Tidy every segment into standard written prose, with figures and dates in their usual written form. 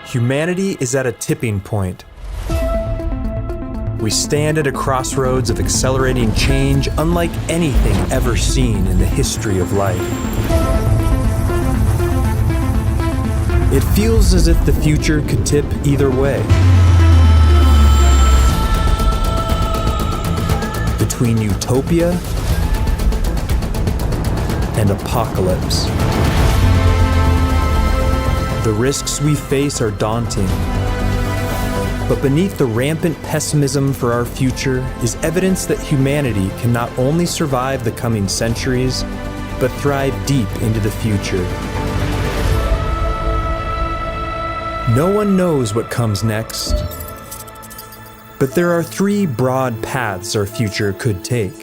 Humanity is at a tipping point. We stand at a crossroads of accelerating change unlike anything ever seen in the history of life. It feels as if the future could tip either way. Between utopia and apocalypse. The risks we face are daunting. But beneath the rampant pessimism for our future is evidence that humanity can not only survive the coming centuries, but thrive deep into the future. No one knows what comes next, but there are three broad paths our future could take.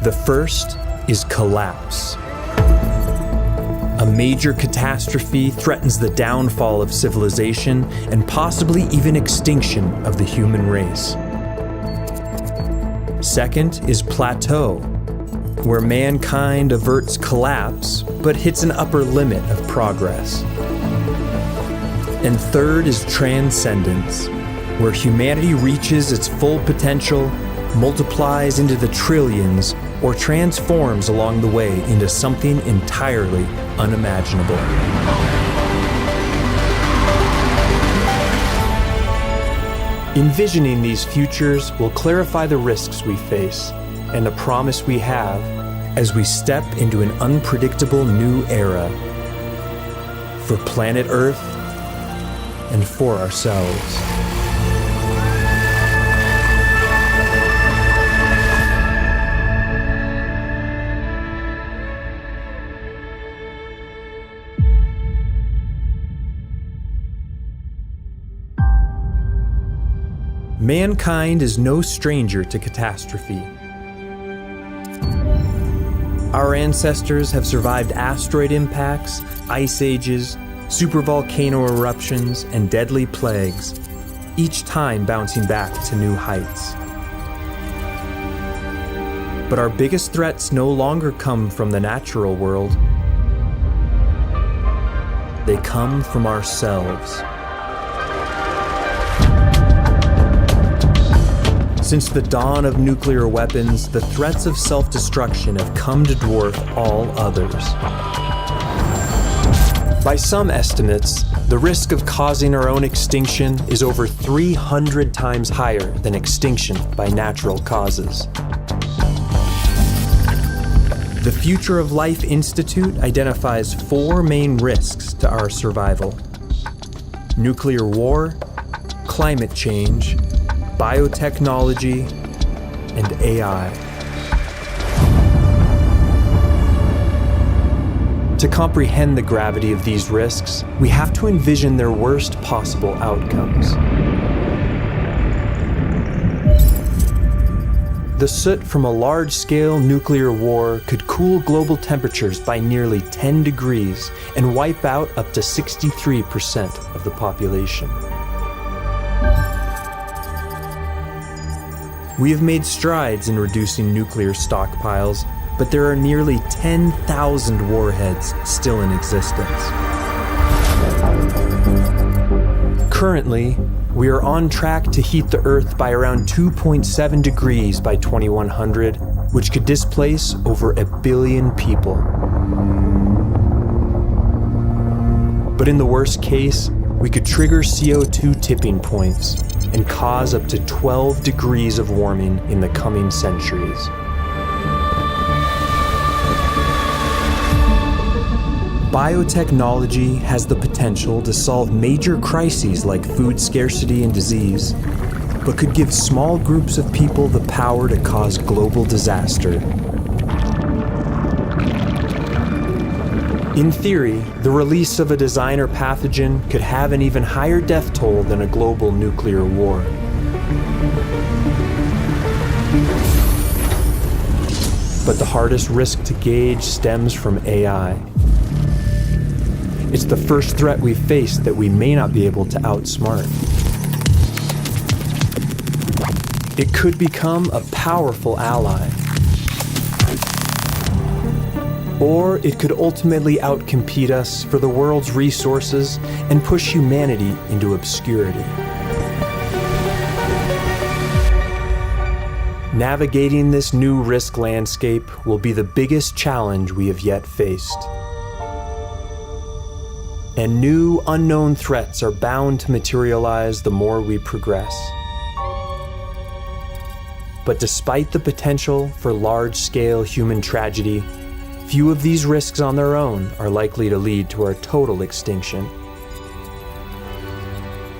The first is collapse. A major catastrophe threatens the downfall of civilization and possibly even extinction of the human race. Second is plateau, where mankind averts collapse but hits an upper limit of progress. And third is transcendence, where humanity reaches its full potential, multiplies into the trillions, or transforms along the way into something entirely unimaginable. Envisioning these futures will clarify the risks we face and the promise we have as we step into an unpredictable new era for planet Earth and for ourselves. Mankind is no stranger to catastrophe. Our ancestors have survived asteroid impacts, ice ages, supervolcano eruptions, and deadly plagues, each time bouncing back to new heights. But our biggest threats no longer come from the natural world. They come from ourselves. Since the dawn of nuclear weapons, the threats of self-destruction have come to dwarf all others. By some estimates, the risk of causing our own extinction is over 300 times higher than extinction by natural causes. The Future of Life Institute identifies 4 main risks to our survival: nuclear war, climate change, biotechnology, and AI. To comprehend the gravity of these risks, we have to envision their worst possible outcomes. The soot from a large-scale nuclear war could cool global temperatures by nearly 10 degrees and wipe out up to 63% of the population. We have made strides in reducing nuclear stockpiles, but there are nearly 10,000 warheads still in existence. Currently, we are on track to heat the Earth by around 2.7 degrees by 2100, which could displace over 1 billion people. But in the worst case, we could trigger CO2 tipping points and cause up to 12 degrees of warming in the coming centuries. Biotechnology has the potential to solve major crises like food scarcity and disease, but could give small groups of people the power to cause global disaster. In theory, the release of a designer pathogen could have an even higher death toll than a global nuclear war. But the hardest risk to gauge stems from AI. It's the first threat we've faced that we may not be able to outsmart. It could become a powerful ally. Or it could ultimately outcompete us for the world's resources and push humanity into obscurity. Navigating this new risk landscape will be the biggest challenge we have yet faced. And new, unknown threats are bound to materialize the more we progress. But despite the potential for large-scale human tragedy, few of these risks on their own are likely to lead to our total extinction.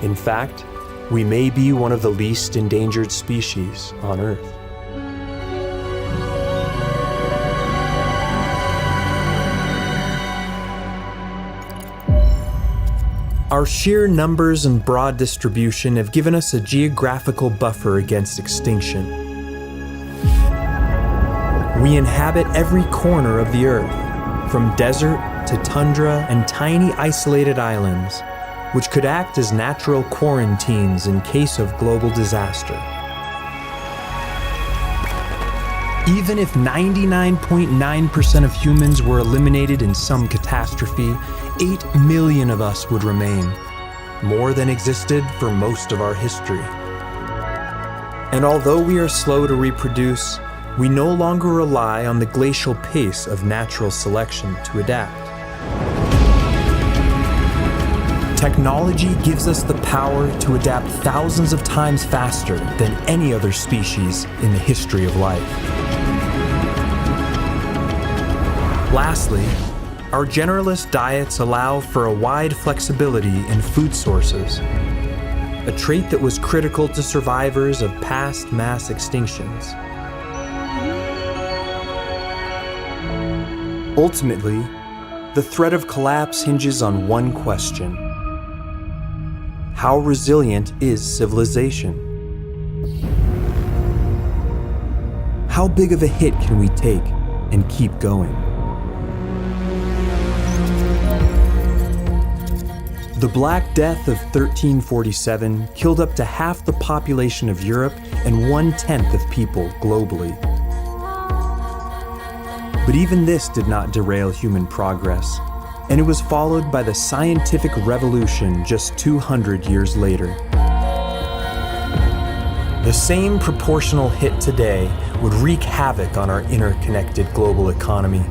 In fact, we may be one of the least endangered species on Earth. Our sheer numbers and broad distribution have given us a geographical buffer against extinction. We inhabit every corner of the Earth, from desert to tundra and tiny isolated islands, which could act as natural quarantines in case of global disaster. Even if 99.9% of humans were eliminated in some catastrophe, 8 million of us would remain, more than existed for most of our history. And although we are slow to reproduce, we no longer rely on the glacial pace of natural selection to adapt. Technology gives us the power to adapt thousands of times faster than any other species in the history of life. Lastly, our generalist diets allow for a wide flexibility in food sources, a trait that was critical to survivors of past mass extinctions. Ultimately, the threat of collapse hinges on one question: how resilient is civilization? How big of a hit can we take and keep going? The Black Death of 1347 killed up to half the population of Europe and 1/10 of people globally. But even this did not derail human progress, and it was followed by the scientific revolution just 200 years later. The same proportional hit today would wreak havoc on our interconnected global economy.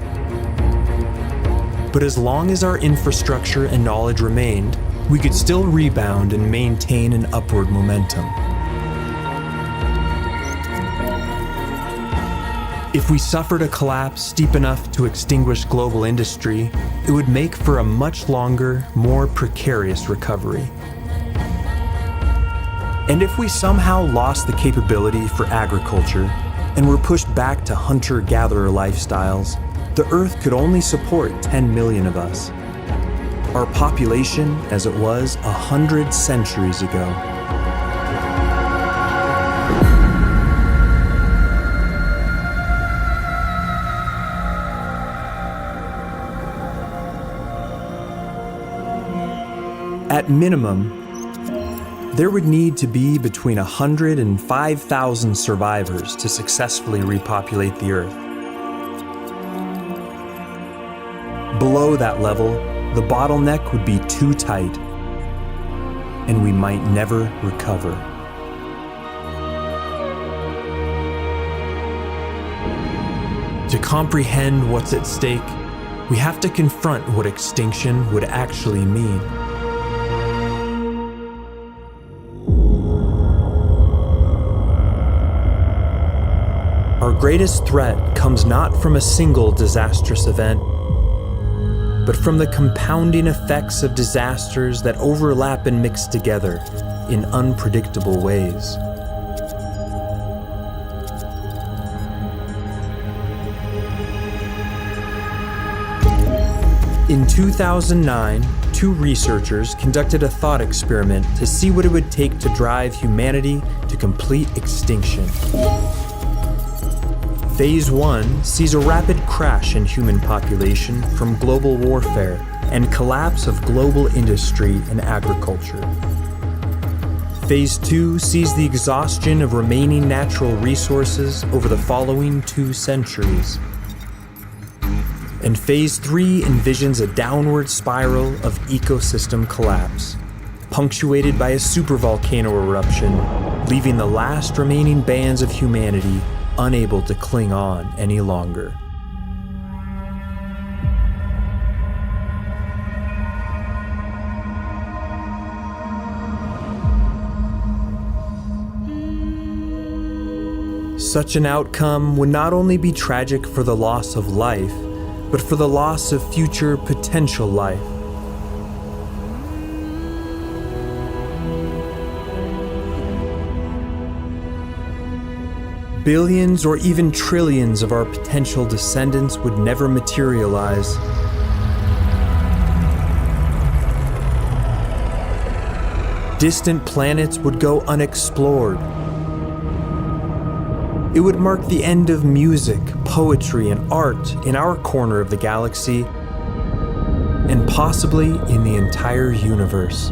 But as long as our infrastructure and knowledge remained, we could still rebound and maintain an upward momentum. If we suffered a collapse steep enough to extinguish global industry, it would make for a much longer, more precarious recovery. And if we somehow lost the capability for agriculture and were pushed back to hunter-gatherer lifestyles, the Earth could only support 10 million of us. Our population as it was 100 centuries ago. At minimum, there would need to be between 100 and 5,000 survivors to successfully repopulate the Earth. Below that level, the bottleneck would be too tight, and we might never recover. To comprehend what's at stake, we have to confront what extinction would actually mean. Our greatest threat comes not from a single disastrous event, but from the compounding effects of disasters that overlap and mix together in unpredictable ways. In 2009, two researchers conducted a thought experiment to see what it would take to drive humanity to complete extinction. Phase 1 sees a rapid crash in human population from global warfare and collapse of global industry and agriculture. Phase 2 sees the exhaustion of remaining natural resources over the following 2 centuries. And Phase 3 envisions a downward spiral of ecosystem collapse, punctuated by a supervolcano eruption, leaving the last remaining bands of humanity unable to cling on any longer. Such an outcome would not only be tragic for the loss of life, but for the loss of future potential life. Billions or even trillions of our potential descendants would never materialize. Distant planets would go unexplored. It would mark the end of music, poetry, and art in our corner of the galaxy, and possibly in the entire universe.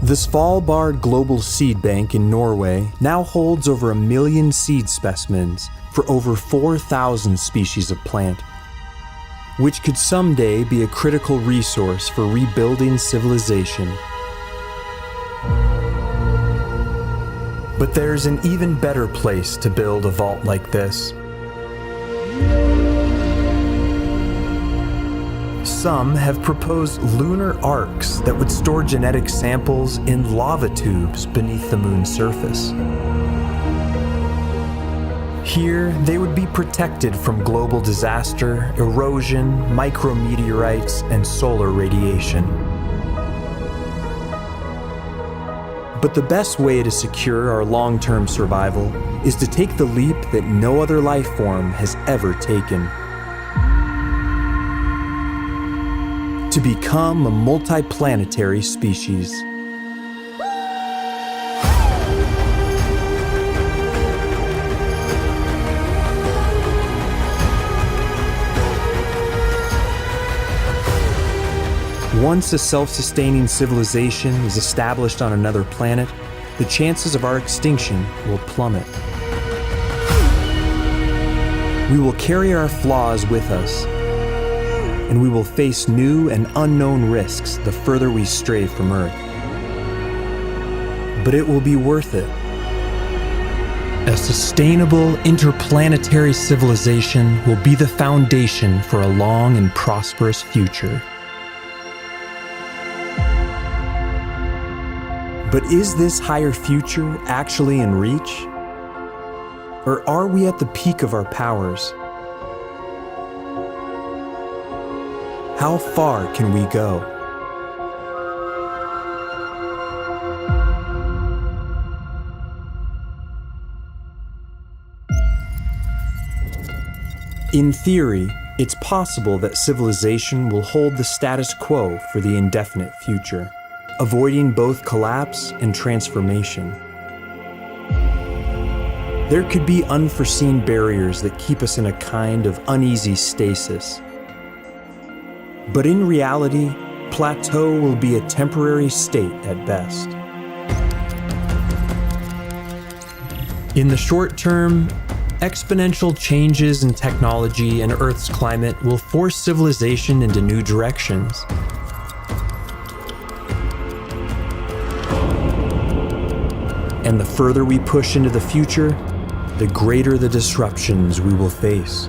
The Svalbard Global Seed Bank in Norway now holds over 1 million seed specimens for over 4,000 species of plant, which could someday be a critical resource for rebuilding civilization. But there's an even better place to build a vault like this. Some have proposed lunar arks that would store genetic samples in lava tubes beneath the moon's surface. Here, they would be protected from global disaster, erosion, micrometeorites, and solar radiation. But the best way to secure our long-term survival is to take the leap that no other life form has ever taken. To become a multiplanetary species. Once a self-sustaining civilization is established on another planet, the chances of our extinction will plummet. We will carry our flaws with us, and we will face new and unknown risks the further we stray from Earth. But it will be worth it. A sustainable interplanetary civilization will be the foundation for a long and prosperous future. But is this higher future actually in reach? Or are we at the peak of our powers? How far can we go? In theory, it's possible that civilization will hold the status quo for the indefinite future, avoiding both collapse and transformation. there could be unforeseen barriers that keep us in a kind of uneasy stasis. But in reality, plateau will be a temporary state at best. In the short term, exponential changes in technology and Earth's climate will force civilization into new directions. And the further we push into the future, the greater the disruptions we will face.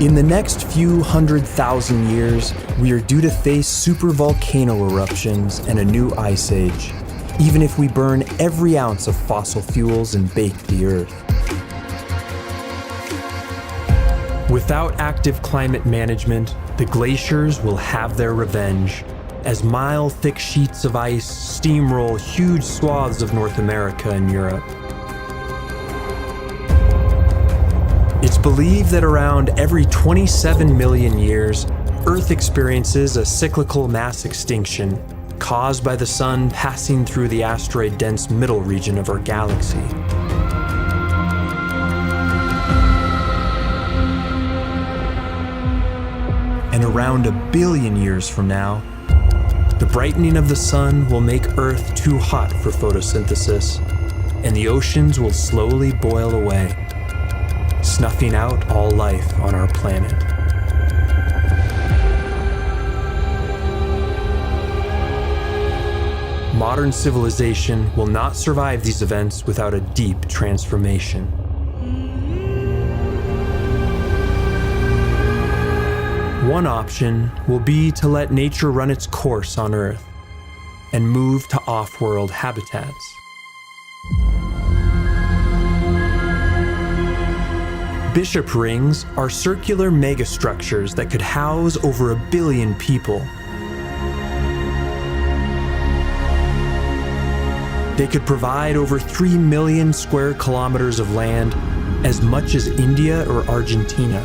In the next few 100,000 years, we are due to face supervolcano eruptions and a new ice age, even if we burn every ounce of fossil fuels and bake the Earth. Without active climate management, the glaciers will have their revenge, as mile-thick sheets of ice steamroll huge swaths of North America and Europe. It's believed that around every 27 million years, Earth experiences a cyclical mass extinction caused by the Sun passing through the asteroid-dense middle region of our galaxy. And around 1 billion years from now, the brightening of the Sun will make Earth too hot for photosynthesis, and the oceans will slowly boil away, snuffing out all life on our planet. Modern civilization will not survive these events without a deep transformation. One option will be to let nature run its course on Earth and move to off-world habitats. Bishop rings are circular megastructures that could house over 1 billion people. They could provide over 3 million square kilometers of land, as much as India or Argentina.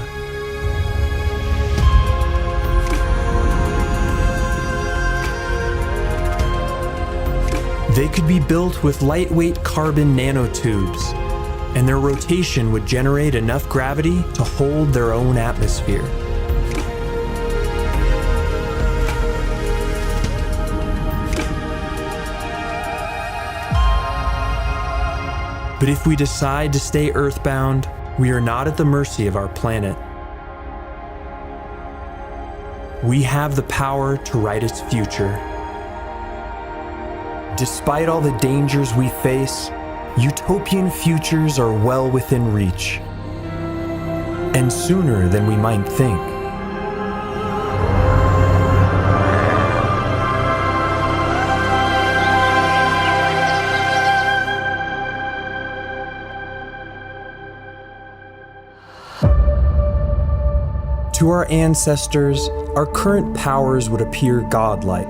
They could be built with lightweight carbon nanotubes, and their rotation would generate enough gravity to hold their own atmosphere. But if we decide to stay earthbound, we are not at the mercy of our planet. We have the power to write its future. Despite all the dangers we face, utopian futures are well within reach, and sooner than we might think. To our ancestors, our current powers would appear godlike.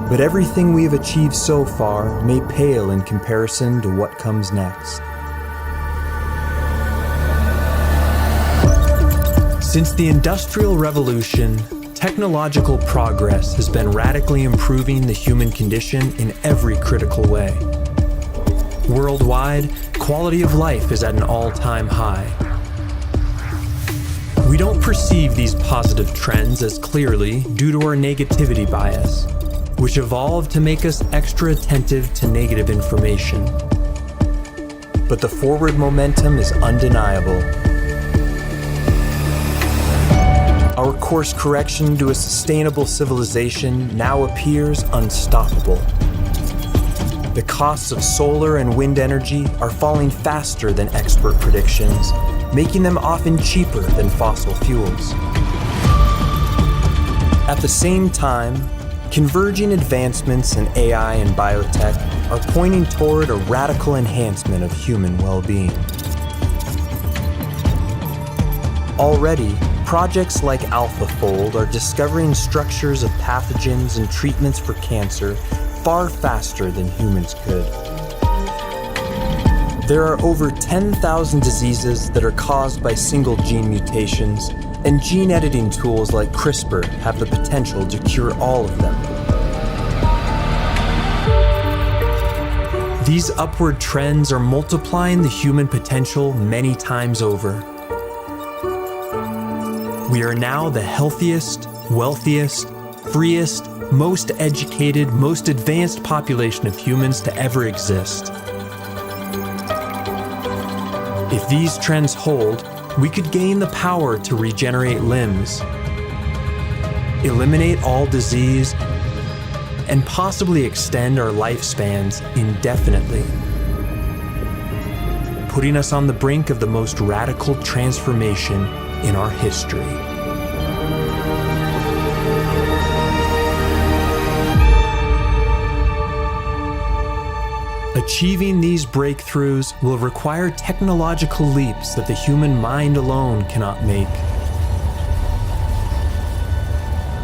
But everything we have achieved so far may pale in comparison to what comes next. Since the Industrial Revolution, technological progress has been radically improving the human condition in every critical way. Worldwide, quality of life is at an all-time high. We don't perceive these positive trends as clearly due to our negativity bias, which evolved to make us extra attentive to negative information. But the forward momentum is undeniable. Our course correction to a sustainable civilization now appears unstoppable. The costs of solar and wind energy are falling faster than expert predictions, making them often cheaper than fossil fuels. At the same time, converging advancements in AI and biotech are pointing toward a radical enhancement of human well-being. Already, projects like AlphaFold are discovering structures of pathogens and treatments for cancer far faster than humans could. There are over 10,000 diseases that are caused by single gene mutations, and gene editing tools like CRISPR have the potential to cure all of them. These upward trends are multiplying the human potential many times over. We are now the healthiest, wealthiest, freest, most educated, most advanced population of humans to ever exist. If these trends hold, we could gain the power to regenerate limbs, eliminate all disease, and possibly extend our lifespans indefinitely, putting us on the brink of the most radical transformation in our history. Achieving these breakthroughs will require technological leaps that the human mind alone cannot make.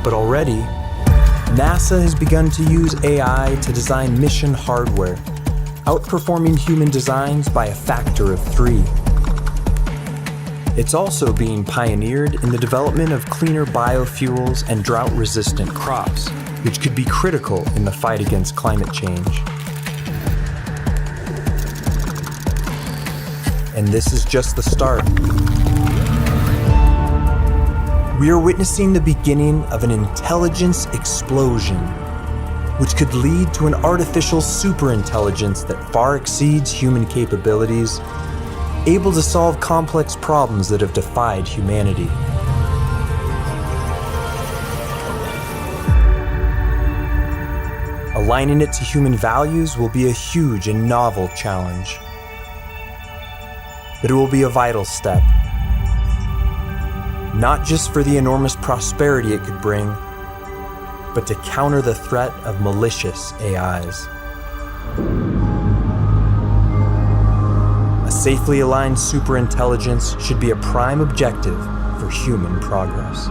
But already, NASA has begun to use AI to design mission hardware, outperforming human designs by a factor of 3. It's also being pioneered in the development of cleaner biofuels and drought-resistant crops, which could be critical in the fight against climate change. And this is just the start. We are witnessing the beginning of an intelligence explosion, which could lead to an artificial superintelligence that far exceeds human capabilities, able to solve complex problems that have defied humanity. Aligning it to human values will be a huge and novel challenge. But it will be a vital step, not just for the enormous prosperity it could bring, but to counter the threat of malicious AIs. A safely aligned superintelligence should be a prime objective for human progress.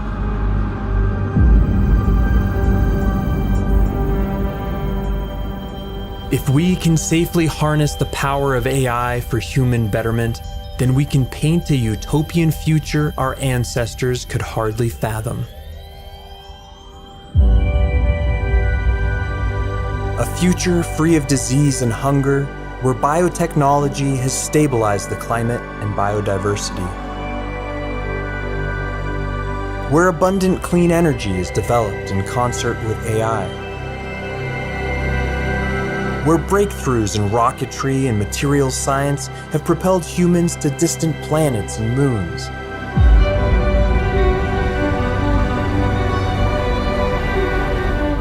If we can safely harness the power of AI for human betterment, then we can paint a utopian future our ancestors could hardly fathom. A future free of disease and hunger, where biotechnology has stabilized the climate and biodiversity. Where abundant clean energy is developed in concert with AI. Where breakthroughs in rocketry and materials science have propelled humans to distant planets and moons.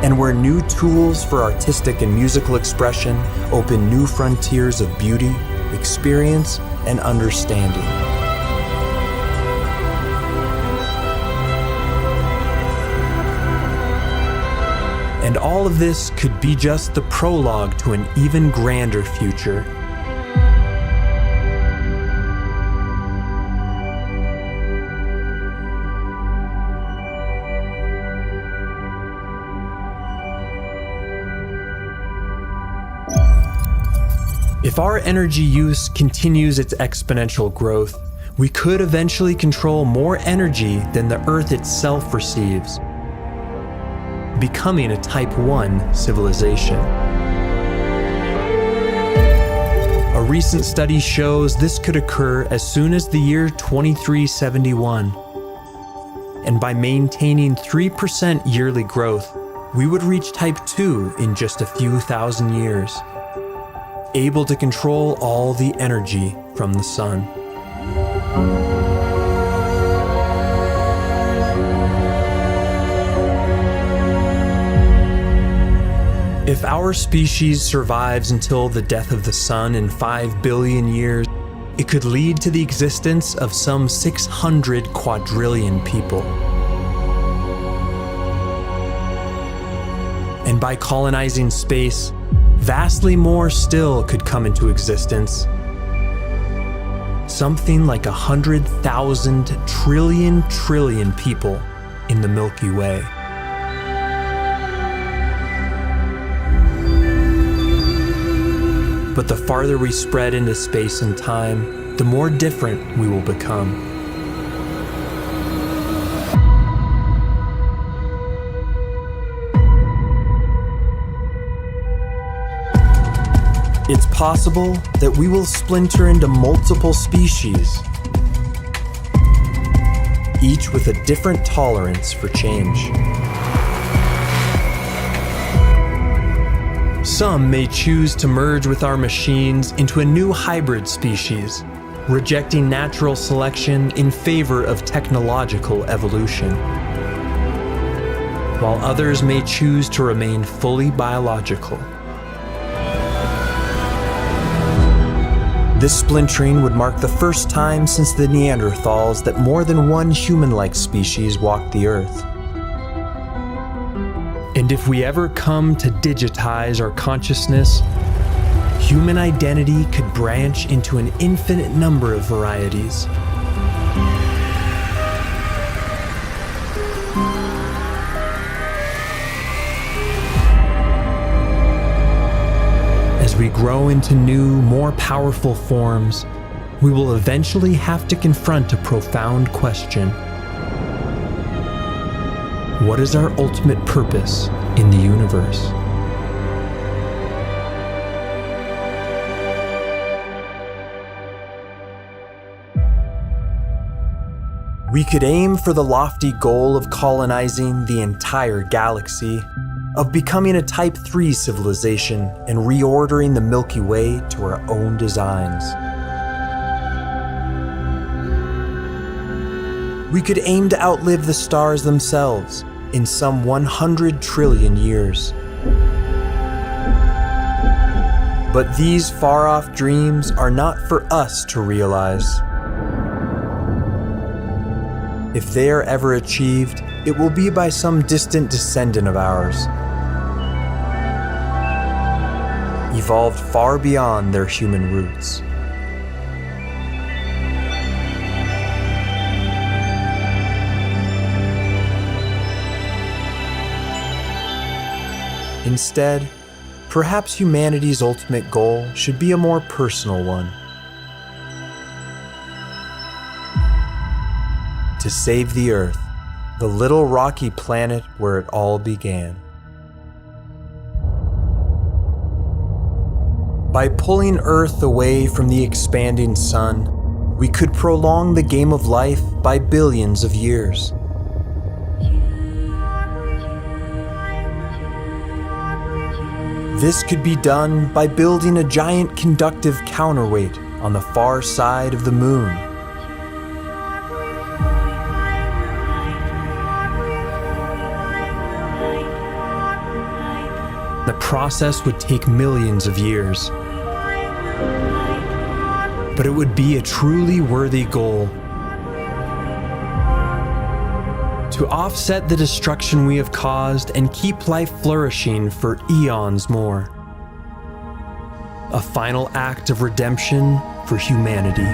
And where new tools for artistic and musical expression open new frontiers of beauty, experience, and understanding. And all of this could be just the prologue to an even grander future. If our energy use continues its exponential growth, we could eventually control more energy than the Earth itself receives, becoming a Type 1 civilization. A recent study shows this could occur as soon as the year 2371. And by maintaining 3% yearly growth, we would reach Type 2 in just a few thousand years, able to control all the energy from the sun. If our species survives until the death of the sun in 5 billion years, it could lead to the existence of some 600 quadrillion people. And by colonizing space, vastly more still could come into existence. Something like 100,000 trillion people in the Milky Way. But the farther we spread into space and time, the more different we will become. It's possible that we will splinter into multiple species, each with a different tolerance for change. Some may choose to merge with our machines into a new hybrid species, rejecting natural selection in favor of technological evolution, while others may choose to remain fully biological. This splintering would mark the first time since the Neanderthals that more than one human-like species walked the Earth. And if we ever come to digitize our consciousness, human identity could branch into an infinite number of varieties. As we grow into new, more powerful forms, we will eventually have to confront a profound question. What is our ultimate purpose in the universe? We could aim for the lofty goal of colonizing the entire galaxy, of becoming a Type 3 civilization and reordering the Milky Way to our own designs. We could aim to outlive the stars themselves in some 100 trillion years. But these far-off dreams are not for us to realize. If they are ever achieved, it will be by some distant descendant of ours, evolved far beyond their human roots. Instead, perhaps humanity's ultimate goal should be a more personal one. To save the Earth, the little rocky planet where it all began. By pulling Earth away from the expanding sun, we could prolong the game of life by billions of years. This could be done by building a giant conductive counterweight on the far side of the moon. The process would take millions of years, but it would be a truly worthy goal. To offset the destruction we have caused and keep life flourishing for eons more. A final act of redemption for humanity.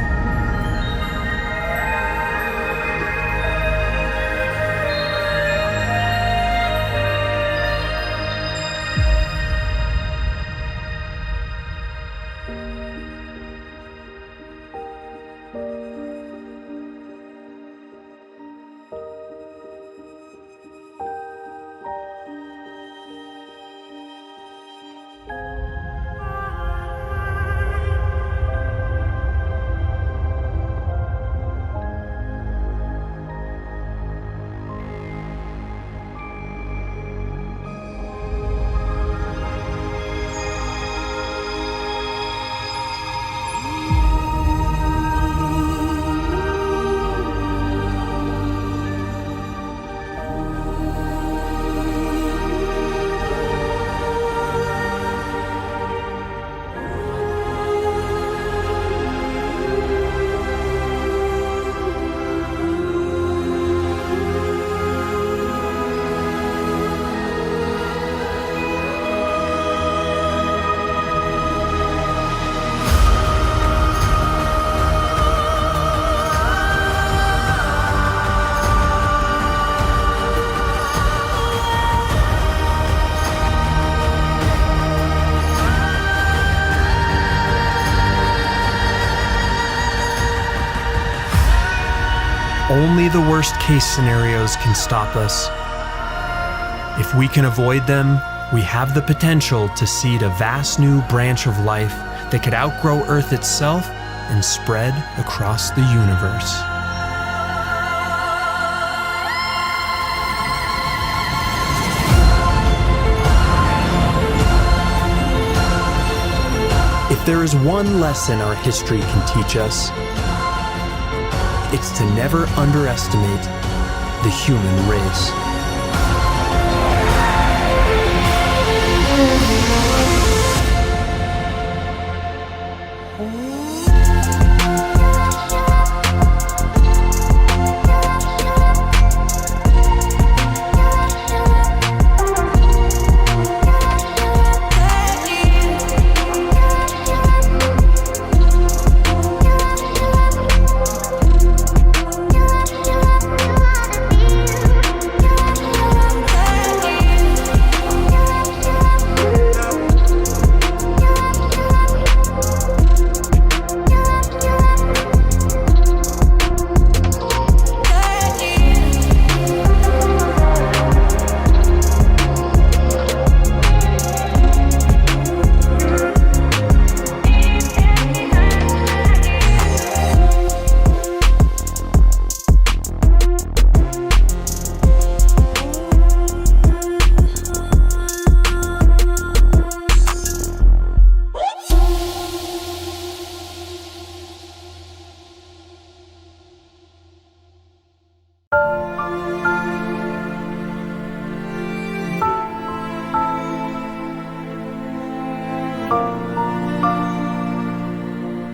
Only the worst case scenarios can stop us. If we can avoid them, we have the potential to seed a vast new branch of life that could outgrow Earth itself and spread across the universe. If there is one lesson our history can teach us, it's to never underestimate the human race.